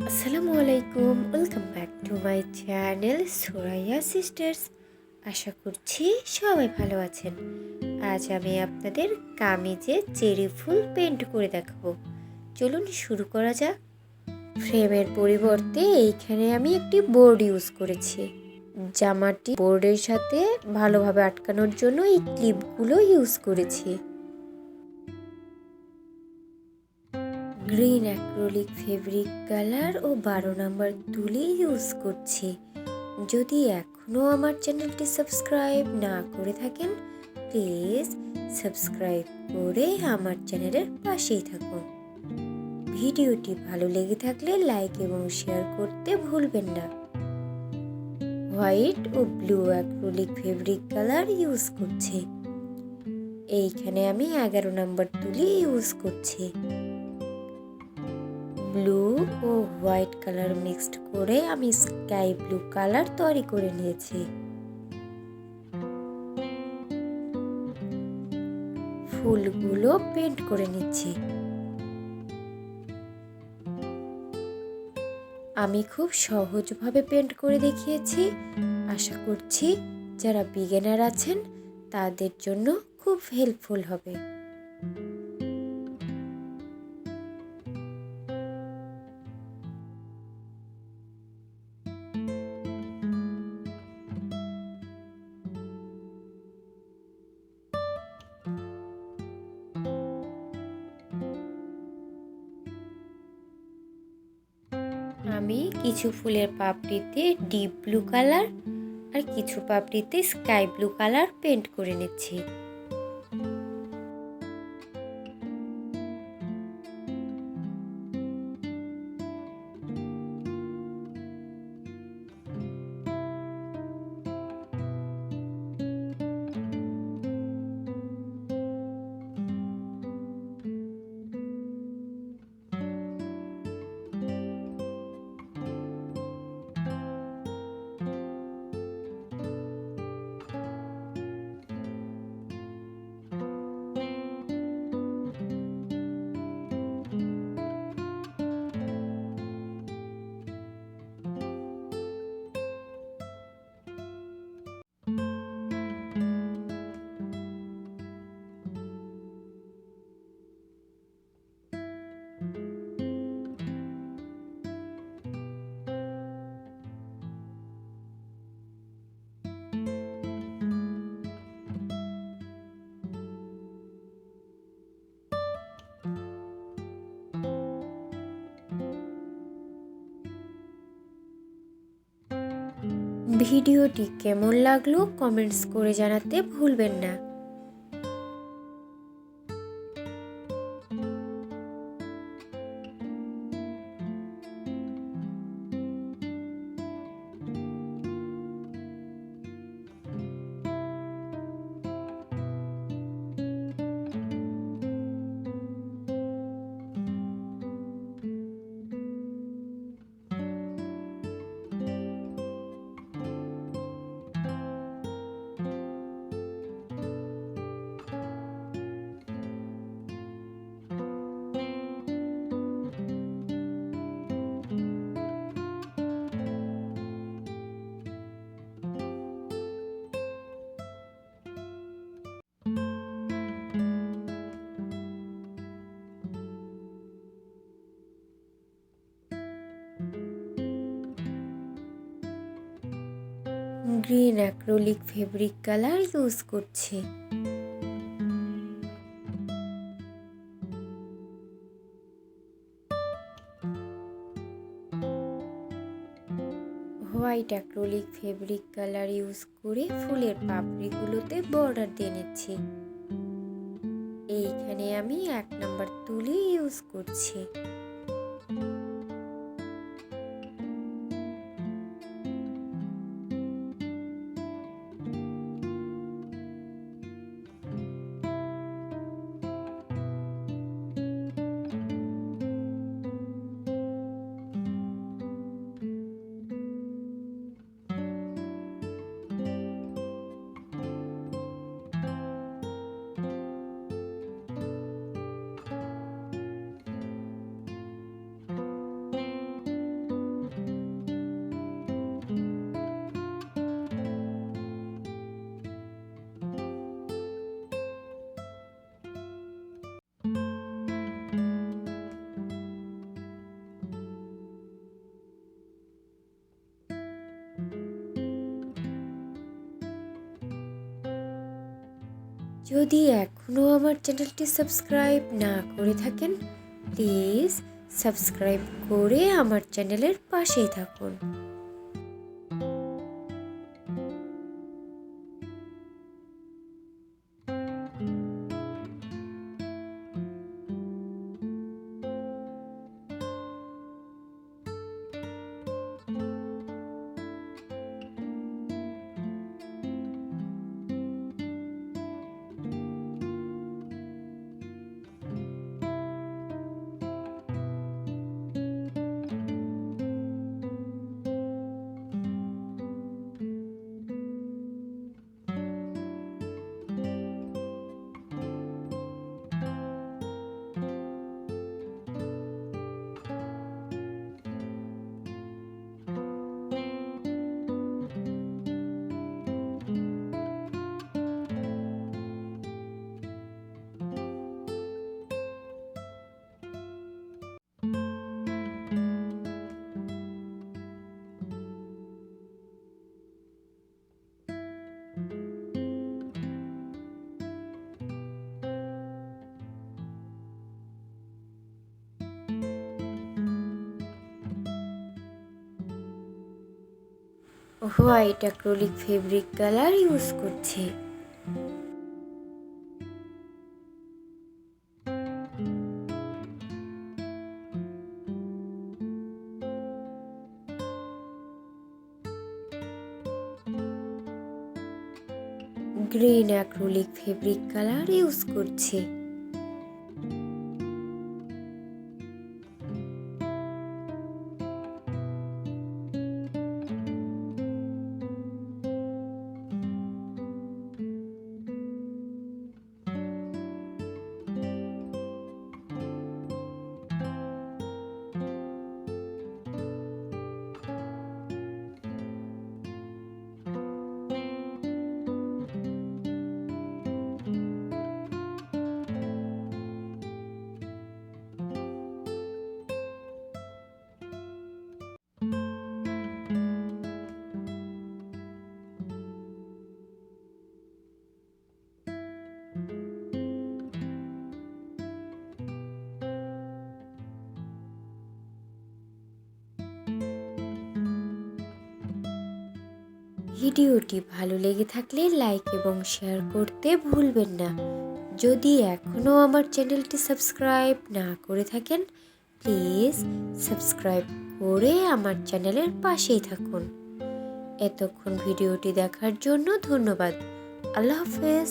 Assalamualaikum, welcome back to my channel Suraia sisters. আশা করছি সবাই ভালো আছেন। আজ আমি আপনাদের কামিজে চেরি ফুল পেইন্ট করে দেখাবো। চলুন শুরু করা যাক। ফ্রেমের পরিবর্তে এইখানে আমি একটি বোর্ড ইউজ করেছি। জামাটি বোর্ডের সাথে ভালোভাবে আটকানোর জন্য এই ক্লিপগুলো ইউজ করেছি। গ্রিন অ্যাক্রিলিক ফেব্রিক কালার ও 12 নম্বর তুলি ইউজ করছি। যদি এখনও আমার চ্যানেলটি সাবস্ক্রাইব না করে থাকেন, প্লিজ সাবস্ক্রাইব করে আমার চ্যানেলের পাশেই থাকুন। ভিডিওটি ভালো লেগে থাকলে লাইক এবং শেয়ার করতে ভুলবেন না। হোয়াইট ও blue acrylic fabric colour use করছি। এইখানে আমি 11 নম্বর তুলি ইউজ করছি। ব্লু ও হোয়াইট কালার মিক্সড করে আমি স্কাই ব্লু কালার তৈরি করে নিয়েছি। ফুলগুলো পেইন্ট করে নিচ্ছি। আমি খুব সহজভাবে পেইন্ট করে দেখিয়েছি। আশা করছি যারা বিগিনার আছেন তাদের জন্য খুব হেল্পফুল হবে। আমি কিছু ফুলের পাপড়িতে ডিপ ব্লু কালার আর কিছু পাপড়িতে স্কাই ব্লু কালার পেইন্ট করে নিচ্ছি। ভিডিওটি কেমন লাগলো কমেন্টস করে জানাতে ভুলবেন না। Green acrylic fabric colour use করছি। White acrylic fabric colour use করে ফুলের পাপড়িগুলোতে বর্ডার দিয়ে নিচ্ছি। এইখানে আমি 1 নম্বর তুলি ইউজ করছি। যদি এখনও আমার চ্যানেলটি সাবস্ক্রাইব না করে থাকেন, প্লিজ সাবস্ক্রাইব করে আমার চ্যানেলের পাশেই থাকুন। White acrylic fabric colour use করছি। Green acrylic fabric colour use করছি। ভিডিওটি ভালো লেগে থাকলে লাইক এবং শেয়ার করতে ভুলবেন না। যদি এখনও আমার চ্যানেলটি সাবস্ক্রাইব না করে থাকেন, প্লিজ সাবস্ক্রাইব করে আমার চ্যানেলের পাশেই থাকুন। এতক্ষণ ভিডিওটি দেখার জন্য ধন্যবাদ। আল্লাহ হাফেজ।